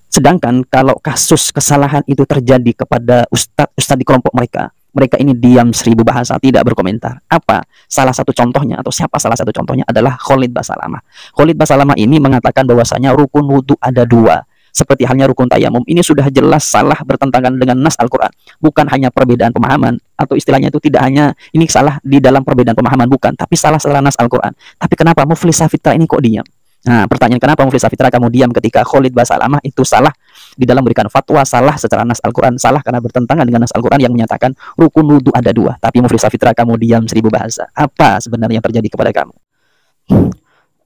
Sedangkan kalau kasus kesalahan itu terjadi kepada ustadz di kelompok mereka, mereka ini diam 1000 bahasa, tidak berkomentar. Apa salah satu contohnya, atau siapa salah satu contohnya adalah Khalid Basalamah. Khalid Basalamah ini mengatakan bahwasanya rukun wudhu ada 2. Seperti halnya rukun tayamum, ini sudah jelas salah, bertentangan dengan nas Al-Quran. Bukan hanya perbedaan pemahaman, atau istilahnya itu tidak hanya ini salah di dalam perbedaan pemahaman, bukan, tapi salah secara nas Al-Quran. Tapi kenapa Muflis Safitra ini kok diam? Nah, pertanyaan, kenapa Muflis Safitra kamu diam ketika Khalid Basalamah itu salah di dalam memberikan fatwa, salah secara nas Al-Quran, salah karena bertentangan dengan nas Al-Quran yang menyatakan rukun wudhu ada 2. Tapi Muflis Safitra kamu diam 1000 bahasa. Apa sebenarnya yang terjadi kepada kamu?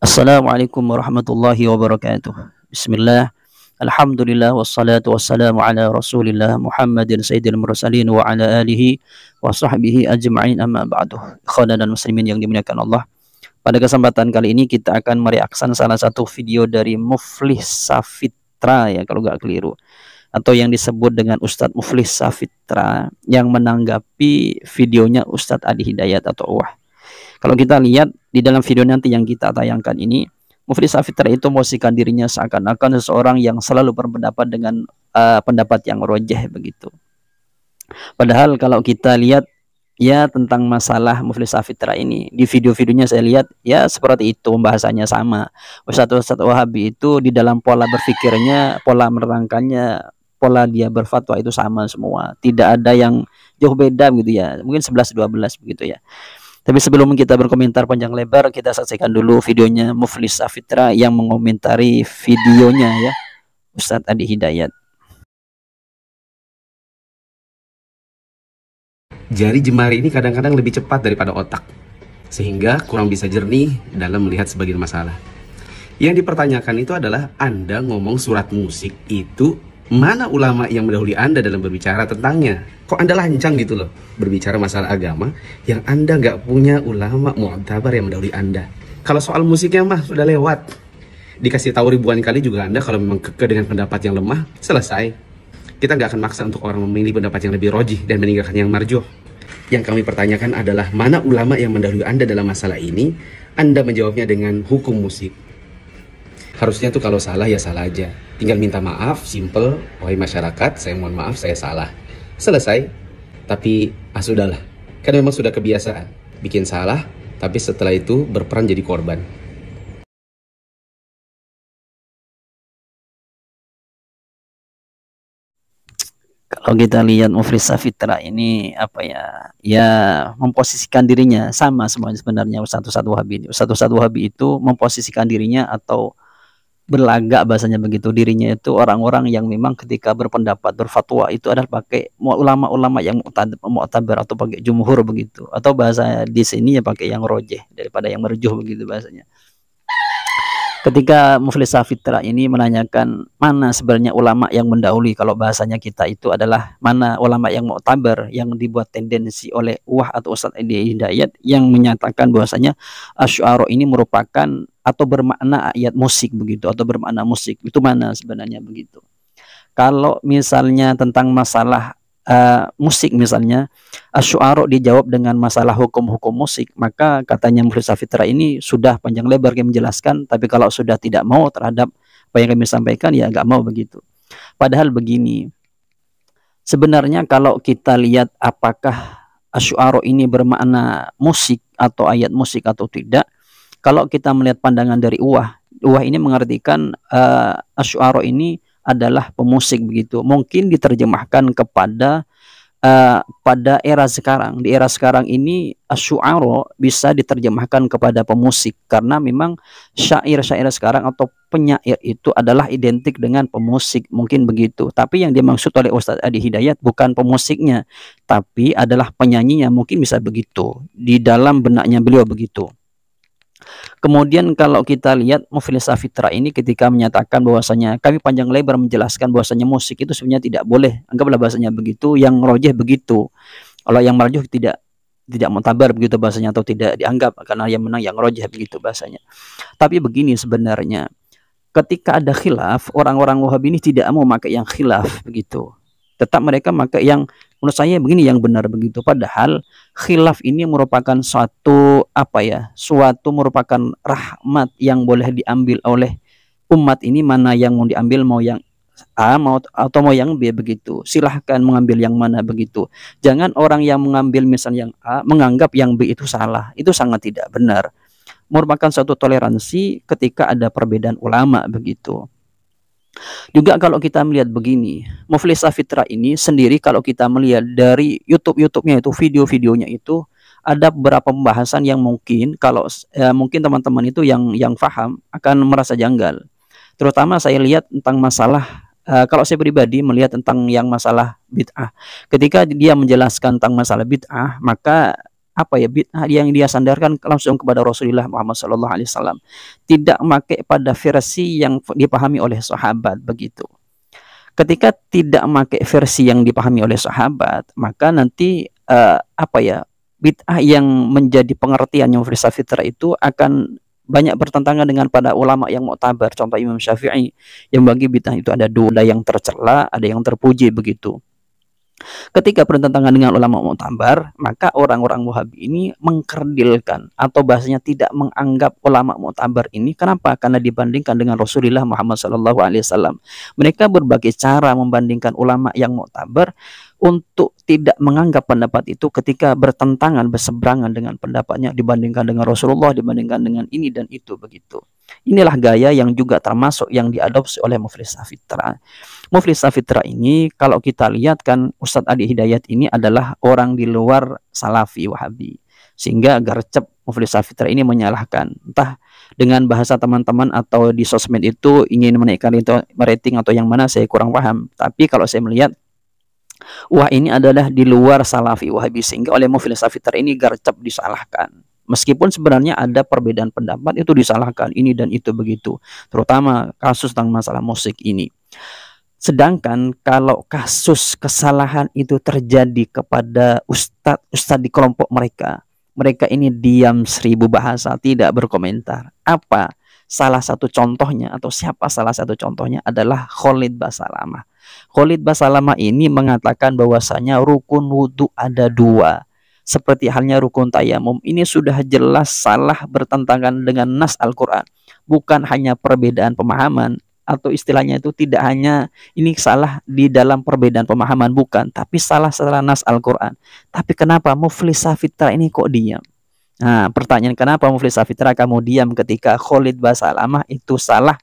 Assalamualaikum warahmatullahi wabarakatuh. Bismillah, alhamdulillah, wassalatu wassalamu ala rasulillah Muhammadin sayyidil mursalin wa ala alihi wa sahbihi ajma'in, amma ba'du. Ikhwan dan muslimin yang dimuliakan Allah, pada kesempatan kali ini kita akan mereaksi salah satu video dari Muflis Safitra, ya kalau nggak keliru, atau yang disebut dengan Ustadz Muflis Safitra, yang menanggapi videonya Ustadz Adi Hidayat atau Uwah. Kalau kita lihat di dalam video nanti yang kita tayangkan ini, Muflis Safitra itu memposisikan dirinya seakan-akan seseorang yang selalu berpendapat dengan pendapat yang rojeh begitu. Padahal kalau kita lihat ya tentang masalah Muflis Safitra ini, di video-videonya saya lihat ya seperti itu pembahasannya sama. Ustadz Wahabi itu di dalam pola berpikirnya, pola menerangkannya, pola dia berfatwa itu sama semua. Tidak ada yang jauh beda gitu ya. Mungkin 11-12 begitu ya. Tapi sebelum kita berkomentar panjang lebar, kita saksikan dulu videonya Muflis Safitra yang mengomentari videonya ya Ustadz Adi Hidayat. Jari jemari ini kadang-kadang lebih cepat daripada otak, sehingga kurang bisa jernih dalam melihat sebagian masalah. Yang dipertanyakan itu adalah Anda ngomong surat musik itu, mana ulama yang mendahului Anda dalam berbicara tentangnya? Kok Anda lancang gitu loh berbicara masalah agama yang Anda nggak punya ulama mu'tabar yang mendahului Anda. Kalau soal musiknya mah sudah lewat, dikasih tahu ribuan kali juga Anda kalau memang kekeh dengan pendapat yang lemah, selesai. Kita nggak akan maksa untuk orang memilih pendapat yang lebih rojih dan meninggalkan yang marjuh. Yang kami pertanyakan adalah mana ulama yang mendahului Anda dalam masalah ini. Anda menjawabnya dengan hukum musik. Harusnya tuh kalau salah ya salah aja, tinggal minta maaf, simple. Wahai masyarakat, saya mohon maaf, saya salah, selesai. Tapi sudahlah, kan memang sudah kebiasaan bikin salah, tapi setelah itu berperan jadi korban. Kalau kita lihat Muflis Safitra ini apa ya memposisikan dirinya sama semuanya sebenarnya Ustadz Wahabi ini. Ustadz Wahabi itu memposisikan dirinya atau berlagak bahasanya begitu, dirinya itu orang-orang yang memang ketika berpendapat berfatwa itu adalah pakai ulama-ulama yang mu'tabar atau pakai jumhur begitu, atau bahasa di sini ya pakai yang rojeh daripada yang merjuh begitu bahasanya. Ketika Muflis Safitra ini menanyakan mana sebenarnya ulama yang mendahului, kalau bahasanya kita itu adalah mana ulama yang mu'tabar yang dibuat tendensi oleh Uwah atau Ustadz Adi Hidayat yang menyatakan bahwasanya asy'ara ini merupakan atau bermakna ayat musik begitu, atau bermakna musik itu mana sebenarnya begitu. Kalau misalnya tentang masalah musik misalnya, asy'ara dijawab dengan masalah hukum-hukum musik, maka katanya Muflis Safitra ini sudah panjang lebar kami menjelaskan, tapi kalau sudah tidak mau terhadap apa yang kami sampaikan ya nggak mau begitu. Padahal begini, sebenarnya kalau kita lihat apakah asy'ara ini bermakna musik atau ayat musik atau tidak, kalau kita melihat pandangan dari Uwah ini mengartikan asy'ara ini adalah pemusik begitu. Mungkin diterjemahkan kepada pada era sekarang. Di era sekarang ini asy'ara bisa diterjemahkan kepada pemusik, karena memang syair-syair sekarang atau penyair itu adalah identik dengan pemusik, mungkin begitu. Tapi yang dimaksud oleh Ustadz Adi Hidayat bukan pemusiknya, tapi adalah penyanyinya, mungkin bisa begitu. Di dalam benaknya beliau begitu. Kemudian kalau kita lihat Muflis Safitra ini ketika menyatakan bahwasanya kami panjang lebar menjelaskan bahwasanya musik itu sebenarnya tidak boleh, anggaplah bahasanya begitu, yang rojeh begitu. Kalau yang marjuh tidak mu'tabar begitu bahasanya, atau tidak dianggap karena yang menang yang rojeh begitu bahasanya. Tapi begini sebenarnya, ketika ada khilaf, orang-orang Wahabi ini tidak mau pakai yang khilaf begitu. Tetap mereka pakai yang menurut saya begini yang benar begitu. Padahal khilaf ini merupakan suatu suatu merupakan rahmat yang boleh diambil oleh umat ini, mana yang mau diambil, mau yang A mau atau mau yang B begitu. Silahkan mengambil yang mana begitu. Jangan orang yang mengambil misalnya yang A menganggap yang B itu salah. Itu sangat tidak benar. Merupakan suatu toleransi ketika ada perbedaan ulama begitu. Juga kalau kita melihat begini, Muflis Safitra ini sendiri kalau kita melihat dari YouTube-nya itu, video-videonya itu ada beberapa pembahasan yang mungkin kalau mungkin teman-teman itu yang paham akan merasa janggal. Terutama saya lihat tentang masalah kalau saya pribadi melihat tentang yang masalah bid'ah. Ketika dia menjelaskan tentang masalah bid'ah, maka apa ya, bid'ah yang dia sandarkan langsung kepada Rasulullah Muhammad SAW, tidak memakai pada versi yang dipahami oleh sahabat begitu. Ketika tidak memakai versi yang dipahami oleh sahabat, maka nanti apa ya, bid'ah yang menjadi pengertian yang Muflis Safitra itu akan banyak bertentangan dengan pada ulama yang muktabar. Contoh Imam Syafi'i yang bagi bid'ah itu ada dua, ada yang tercela, ada yang terpuji begitu. Ketika bertentangan dengan ulama muktabar, maka orang-orang Wahabi ini mengkerdilkan atau bahasanya tidak menganggap ulama muktabar ini. Kenapa? Karena dibandingkan dengan Rasulullah Muhammad SAW, mereka berbagai cara membandingkan ulama yang muktabar untuk tidak menganggap pendapat itu ketika bertentangan, berseberangan dengan pendapatnya, dibandingkan dengan Rasulullah, dibandingkan dengan ini dan itu begitu. Inilah gaya yang juga termasuk yang diadopsi oleh Muflis Safitra. Muflis Safitra ini kalau kita lihat kan, Ustadz Adi Hidayat ini adalah orang di luar Salafi Wahabi, sehingga gercep Muflis Safitra ini menyalahkan, entah dengan bahasa teman-teman atau di sosmed itu ingin menaikkan itu rating atau yang mana saya kurang paham. Tapi kalau saya melihat, wah ini adalah di luar Salafi Wahabi, sehingga oleh Muflis Safitra ini gercep disalahkan. Meskipun sebenarnya ada perbedaan pendapat itu disalahkan ini dan itu begitu, terutama kasus tentang masalah musik ini. Sedangkan kalau kasus kesalahan itu terjadi kepada ustadz di kelompok mereka, mereka ini diam 1000 bahasa, tidak berkomentar. Apa salah satu contohnya atau siapa salah satu contohnya adalah Khalid Basalamah. Khalid Basalamah ini mengatakan bahwasanya rukun wudhu ada 2. Seperti halnya rukun tayamum, ini sudah jelas salah, bertentangan dengan nas Al-Quran. Bukan hanya perbedaan pemahaman, atau istilahnya itu tidak hanya ini salah di dalam perbedaan pemahaman, bukan, tapi salah secara nas Al-Quran. Tapi kenapa Muflis Safitra ini kok diam? Nah, pertanyaan, kenapa Muflis Safitra kamu diam ketika Khalid Basalamah itu salah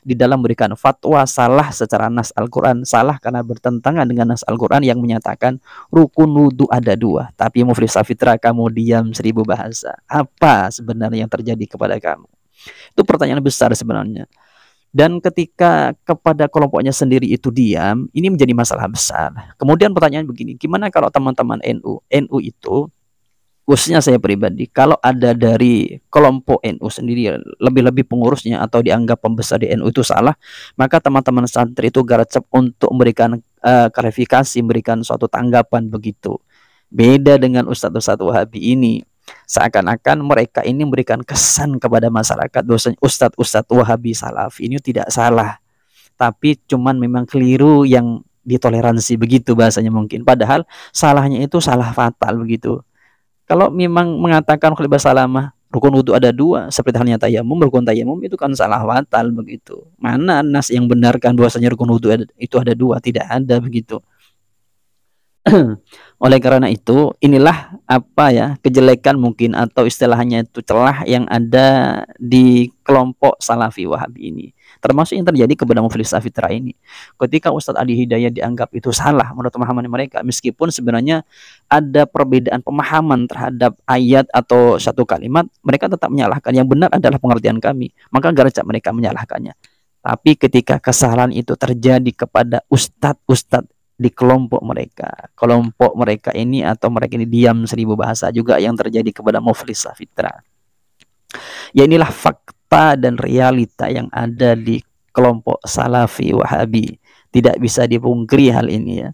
di dalam memberikan fatwa, salah secara nas Al-Quran, salah karena bertentangan dengan nas Al-Quran yang menyatakan rukun wudhu ada 2. Tapi Muflis Safitra kamu diam 1000 bahasa. Apa sebenarnya yang terjadi kepada kamu? Itu pertanyaan besar sebenarnya. Dan ketika kepada kelompoknya sendiri itu diam, ini menjadi masalah besar. Kemudian pertanyaan begini, gimana kalau teman-teman NU? NU itu, khususnya saya pribadi, kalau ada dari kelompok NU sendiri, lebih-lebih pengurusnya atau dianggap pembesar di NU itu salah, maka teman-teman santri itu gercep untuk memberikan klarifikasi, memberikan suatu tanggapan begitu. Beda dengan ustadz-ustadz Wahabi ini. Seakan-akan mereka ini memberikan kesan kepada masyarakat bahwasanya ustadz-ustadz Wahabi Salafi ini tidak salah, tapi cuman memang keliru yang ditoleransi begitu bahasanya mungkin. Padahal salahnya itu salah fatal begitu. Kalau memang mengatakan Khalid Basalamah rukun wudhu ada 2, seperti halnya tayamum, rukun tayamum itu kan salah fatal begitu. Mana nas yang benarkan bahwasanya rukun wudhu itu ada 2? Tidak ada begitu. Oleh karena itu, inilah apa ya, kejelekan mungkin atau istilahnya itu celah yang ada di kelompok Salafi Wahabi ini, termasuk yang terjadi kepada Muflis Safitra ini. Ketika Ustadz Adi Hidayat dianggap itu salah menurut pemahaman mereka, meskipun sebenarnya ada perbedaan pemahaman terhadap ayat atau satu kalimat, mereka tetap menyalahkan. Yang benar adalah pengertian kami, maka gercep mereka menyalahkannya. Tapi ketika kesalahan itu terjadi kepada ustadz-ustadz di kelompok mereka ini atau mereka ini diam 1000 bahasa, juga yang terjadi kepada Muflis Safitra. Ya inilah fakta dan realita yang ada di kelompok Salafi Wahabi, tidak bisa dipungkiri hal ini ya.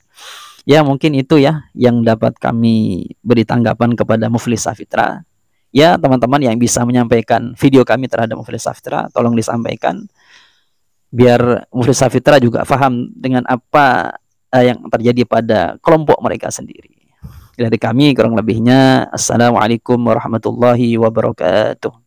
Ya mungkin itu ya yang dapat kami beri tanggapan kepada Muflis Safitra. Ya teman-teman yang bisa menyampaikan video kami terhadap Muflis Safitra, tolong disampaikan biar Muflis Safitra juga paham dengan apa yang terjadi pada kelompok mereka sendiri. Dari kami kurang lebihnya, assalamualaikum warahmatullahi wabarakatuh.